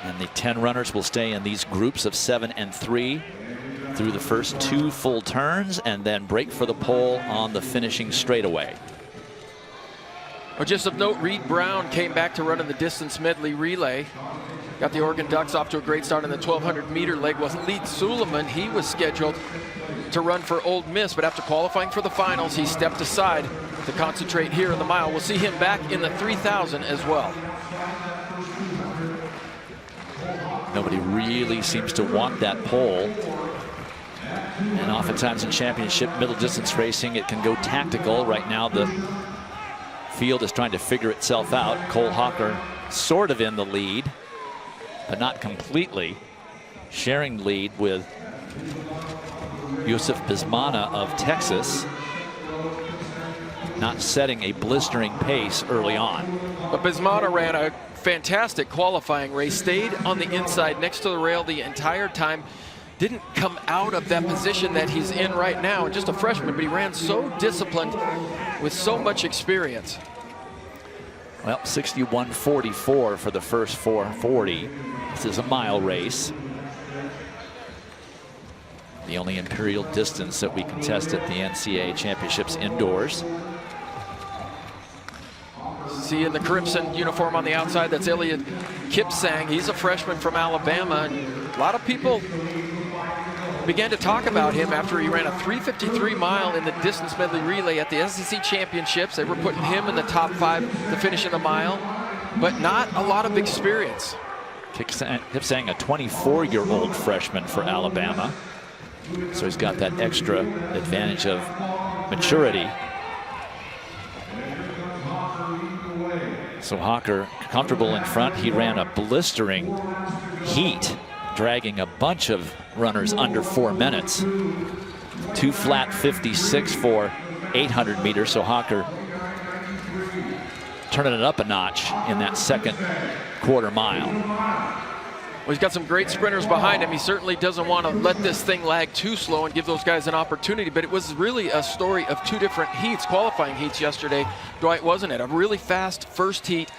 And the 10 runners will stay in these groups of 7 and 3 through the first 2 full turns and then break for the pole on the finishing straightaway. Well, just of note, Reed Brown came back to run in the distance medley relay. Got the Oregon Ducks off to a great start in the 1,200 meter leg with Lead Suleiman. He was scheduled to run for Ole Miss, but after qualifying for the finals, he stepped aside to concentrate here in the mile. We'll see him back in the 3,000 as well. Nobody really seems to want that pole. And oftentimes in championship middle distance racing, it can go tactical. Right now, the field is trying to figure itself out. Cole Hocker sort of in the lead, but not completely. Sharing lead with Yusuf Bismana of Texas. Not setting a blistering pace early on. But Bismana ran a fantastic qualifying race, stayed on the inside next to the rail the entire time, didn't come out of that position that he's in right now, and just a freshman, but he ran so disciplined with so much experience. Well, 61.44 for the first 440. This is a mile race. The only imperial distance that we contest at the NCAA championships indoors. See in the crimson uniform on the outside, that's Elliot Kipsang. He's a freshman from Alabama. And a lot of people began to talk about him after he ran a 3:53 mile in the distance medley relay at the SEC championships. They were putting him in the top 5 to finish in the mile, but not a lot of experience. Kipsang, a 24-year-old freshman for Alabama. So he's got that extra advantage of maturity. So Hocker comfortable in front. He ran a blistering heat, dragging a bunch of runners under 4 minutes. 2 flat 56 for 800 meters. So Hocker turning it up a notch in that second quarter mile. Well, he's got some great sprinters behind him. He certainly doesn't want to let this thing lag too slow and give those guys an opportunity, but it was really a story of 2 different heats, qualifying heats yesterday, Dwight, wasn't it? A really fast first heat,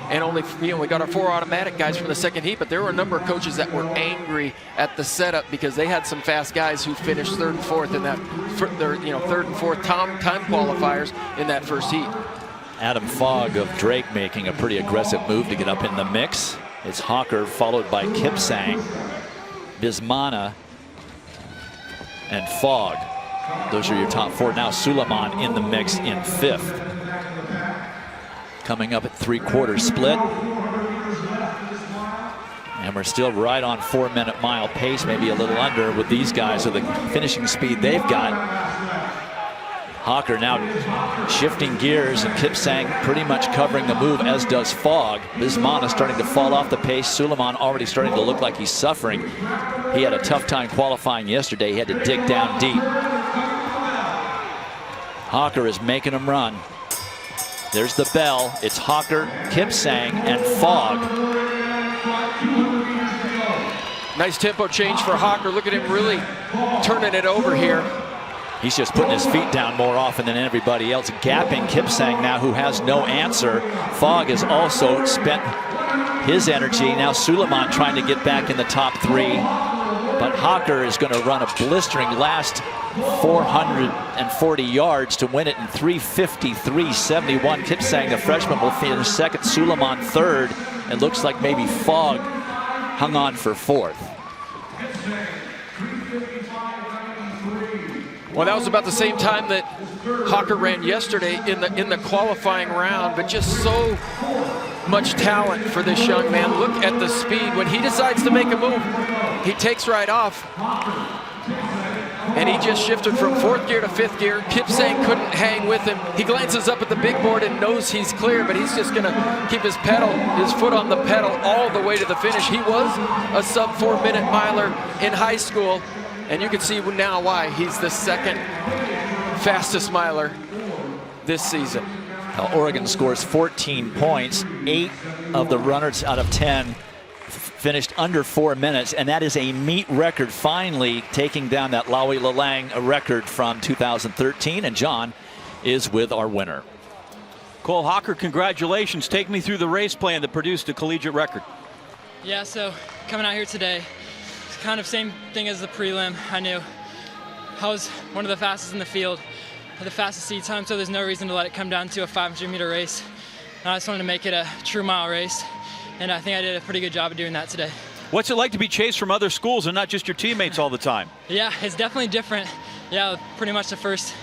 and only, we got our 4 automatic guys from the second heat, but there were a number of coaches that were angry at the setup because they had some fast guys who finished 3rd and 4th in that, 3rd and 4th time qualifiers in that first heat. Adam Fogg of Drake making a pretty aggressive move to get up in the mix. It's Hocker followed by Kipsang, Bismana, and Fogg. Those are your top 4. Now Suleiman in the mix in 5th. Coming up at 3/4 split. And we're still right on 4-minute mile pace, maybe a little under with these guys with the finishing speed they've got. Hocker now shifting gears, and Kipsang pretty much covering the move, as does Fogg. Bismana starting to fall off the pace. Suleiman already starting to look like he's suffering. He had a tough time qualifying yesterday. He had to dig down deep. Hocker is making him run. There's the bell. It's Hocker, Kipsang, and Fogg. Nice tempo change for Hocker. Look at him really turning it over here. He's just putting his feet down more often than everybody else, gapping Kipsang now, who has no answer. Fogg has also spent his energy. Now Suleiman trying to get back in the top 3. But Hocker is going to run a blistering last 440 yards to win it in 3:53.71. Kipsang, the freshman, will finish 2nd. Suleiman 3rd. It looks like maybe Fogg hung on for 4th. Well, that was about the same time that Hocker ran yesterday in the qualifying round, but just so much talent for this young man. Look at the speed. When he decides to make a move, he takes right off. And he just shifted from 4th gear to 5th gear. Kipsang couldn't hang with him. He glances up at the big board and knows he's clear, but he's just gonna keep his foot on the pedal all the way to the finish. He was a sub 4-minute miler in high school. And you can see now why he's the 2nd fastest miler this season. Now Oregon scores 14 points. 8 of the runners out of 10 finished under 4 minutes, and that is a meet record, finally taking down that Lawi Lalang record from 2013. And John is with our winner. Cole Hocker, congratulations. Take me through the race plan that produced a collegiate record. Yeah, so coming out here today, it's kind of same thing as the prelim. I knew I was one of the fastest in the field, had the fastest seed time, so there's no reason to let it come down to a 500-meter race. And I just wanted to make it a true mile race, and I think I did a pretty good job of doing that today. What's it like to be chased from other schools and not just your teammates all the time? Yeah, it's definitely different. Yeah, pretty much the first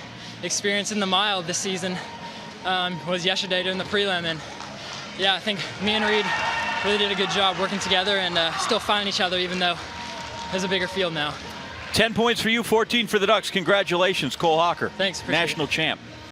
experience in the mile this season was yesterday during the prelim, and yeah, I think me and Reed really did a good job working together and still finding each other, even though there's a bigger field now. 10 points for you, 14 for the Ducks. Congratulations, Cole Hocker. Thanks. National champ.